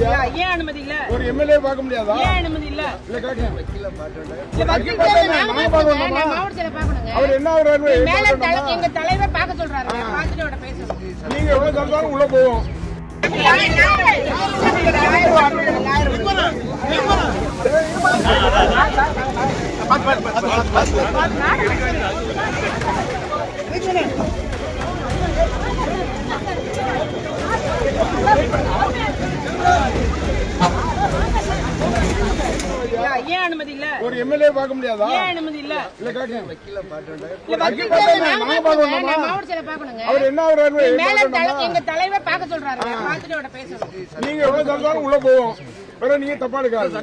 ஏன் அனுமதி இல்ல? ஒரு எம்எல்ஏ பார்க்க முடியாதா? ஏன் அனுமதி இல்ல? இல்ல காட்டுங்க. அவர் என்ன ஆகுறாரு? எங்க தலைவர் பார்க்க சொல்றாரு. பார்த்துட்டு அவட பேசணும். நீங்க எவ்வளவு தந்தாலும் உள்ள போவோம். ஏன் அனுமதி இல்ல? ஒரு எம்எல்ஏ பார்க்க முடியாதா? ஏன் அனுமதி இல்ல? இல்ல காட்டுங்க. அவர் என்ன ஆகுறாரு? எங்க தலைவர் பார்க்க சொல்றாரு. பார்த்துட்டு அவட பேசணும். நீங்க எவ்வளவு தந்தாலும் உள்ள போவோம். வேற நீங்க தப்பா எடுக்காது.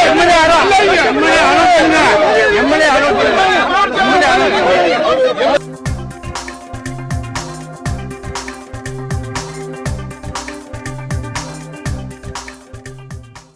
எம்எல்ஏ